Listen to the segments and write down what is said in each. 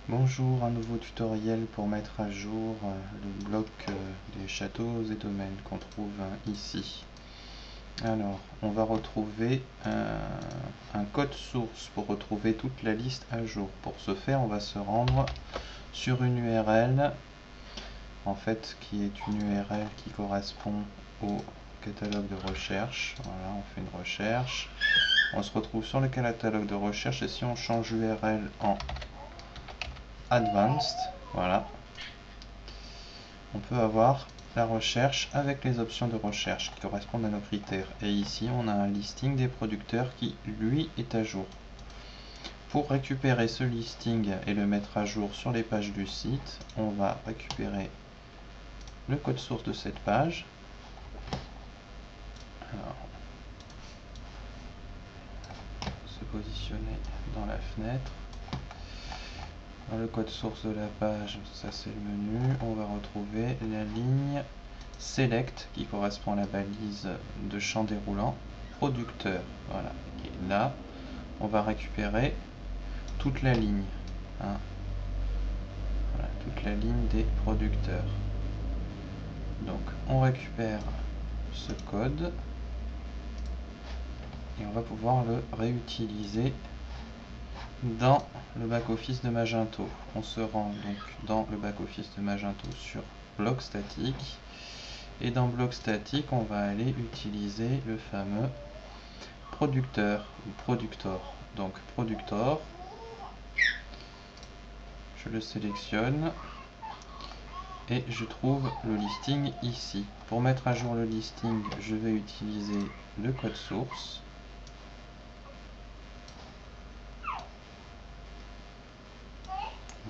Bonjour, un nouveau tutoriel pour mettre à jour le bloc des châteaux et domaines qu'on trouve ici. Alors, on va retrouver un code source pour retrouver toute la liste à jour. Pour ce faire, on va se rendre sur une URL, en fait, qui est une URL qui correspond au catalogue de recherche. Voilà, on fait une recherche. On se retrouve sur le catalogue de recherche et si on change URL en Advanced, voilà, on peut avoir la recherche avec les options de recherche qui correspondent à nos critères. Et ici, on a un listing des producteurs qui, lui, est à jour. Pour récupérer ce listing et le mettre à jour sur les pages du site, on va récupérer le code source de cette page. Alors, se positionner dans la fenêtre. Dans le code source de la page, ça c'est le menu, on va retrouver la ligne Select qui correspond à la balise de champ déroulant producteur. Voilà, et là on va récupérer toute la ligne, hein. Voilà, toute la ligne des producteurs. Donc on récupère ce code et on va pouvoir le réutiliser dans le back-office de Magento. On se rend donc dans le back-office de Magento sur bloc statique. Et dans bloc statique, on va aller utiliser le fameux producteur ou productor. Donc productor, je le sélectionne et je trouve le listing ici. Pour mettre à jour le listing, je vais utiliser le code source.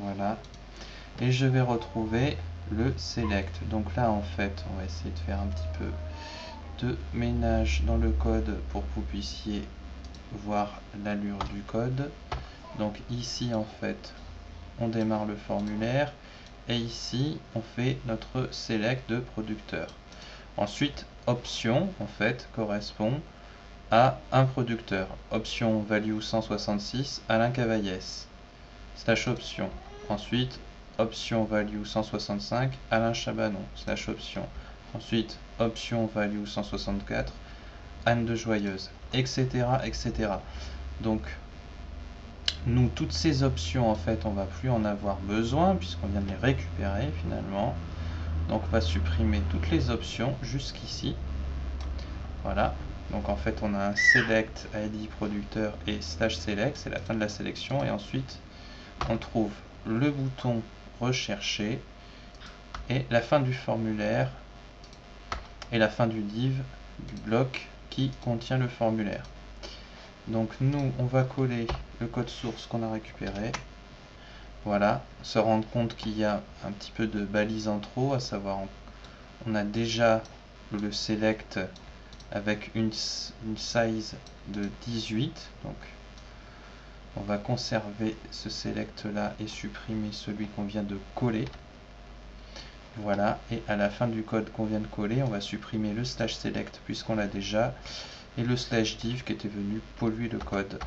Voilà. Et je vais retrouver le select. Donc là, en fait, on va essayer de faire un petit peu de ménage dans le code pour que vous puissiez voir l'allure du code. Donc ici, en fait, on démarre le formulaire et ici, on fait notre select de producteur. Ensuite, option, en fait, correspond à un producteur. Option value 166, Alain Cavaillès. Slash option. Ensuite, option value 165, Alain Chabanon, slash option. Ensuite, option value 164, Anne de Joyeuse, etc. etc. Donc, nous, toutes ces options, en fait, on va plus en avoir besoin puisqu'on vient de les récupérer finalement. Donc, on va supprimer toutes les options jusqu'ici. Voilà. Donc, en fait, on a un select ID producteur et slash select, c'est la fin de la sélection. Et ensuite, on trouve le bouton rechercher et la fin du formulaire et la fin du div du bloc qui contient le formulaire. Donc nous on va coller le code source qu'on a récupéré, voilà, se rendre compte qu'il y a un petit peu de balise en trop, à savoir on a déjà le select avec une size de 18, donc on va conserver ce select là et supprimer celui qu'on vient de coller. Voilà, et à la fin du code qu'on vient de coller, on va supprimer le slash select puisqu'on l'a déjà, et le slash div qui était venu polluer le code.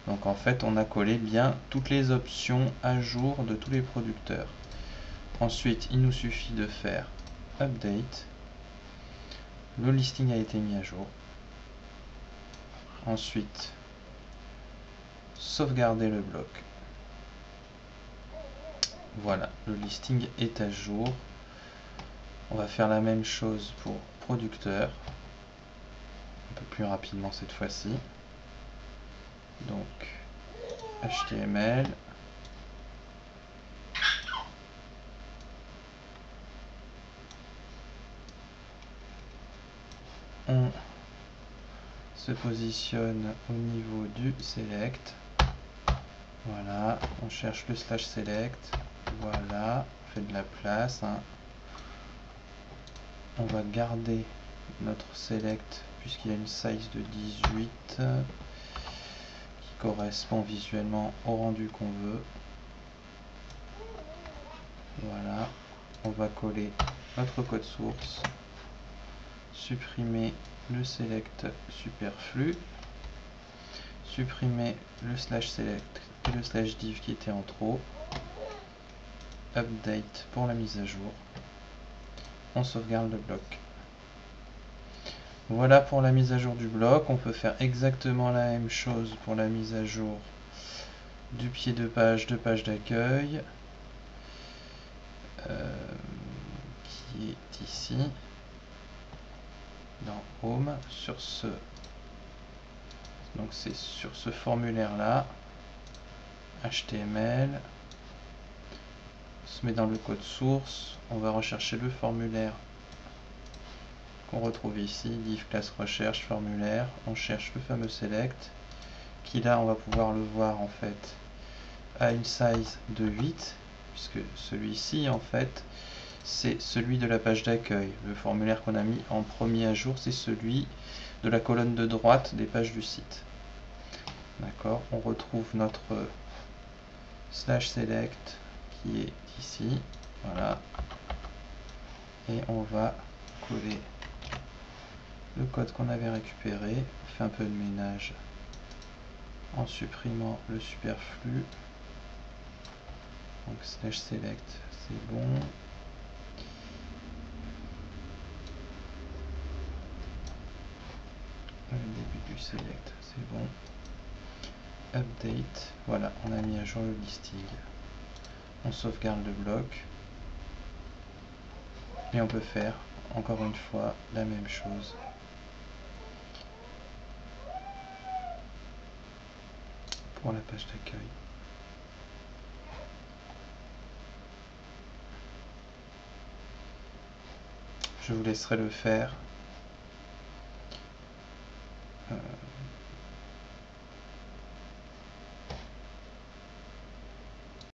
Donc en fait, on a collé bien toutes les options à jour de tous les producteurs. Ensuite, il nous suffit de faire update. Le listing a été mis à jour. Ensuite, sauvegarder le bloc. Voilà, le listing est à jour. On va faire la même chose pour producteur. Un peu plus rapidement cette fois-ci. Donc, HTML. On se positionne au niveau du select. Voilà, on cherche le slash select. Voilà, on fait de la place, hein. On va garder notre select puisqu'il y a une size de 18 qui correspond visuellement au rendu qu'on veut. Voilà, on va coller notre code source, supprimer le select superflu, supprimer le slash select c'était le /div qui était en trop. Update pour la mise à jour. On sauvegarde le bloc. Voilà pour la mise à jour du bloc. On peut faire exactement la même chose pour la mise à jour du pied de page d'accueil, qui est ici dans Home, sur ce, donc c'est sur ce formulaire là, HTML, on se met dans le code source, on va rechercher le formulaire qu'on retrouve ici, div classe recherche formulaire, on cherche le fameux select, qui là on va pouvoir le voir en fait à une size de 8, puisque celui-ci en fait c'est celui de la page d'accueil. Le formulaire qu'on a mis en premier à jour, c'est celui de la colonne de droite des pages du site. D'accord, on retrouve notre /select qui est ici, voilà, et on va coller le code qu'on avait récupéré. On fait un peu de ménage en supprimant le superflu. Donc /select c'est bon. Le début du select c'est bon. Update, voilà, on a mis à jour le listing. On sauvegarde le bloc et on peut faire encore une fois la même chose pour la page d'accueil. Je vous laisserai le faire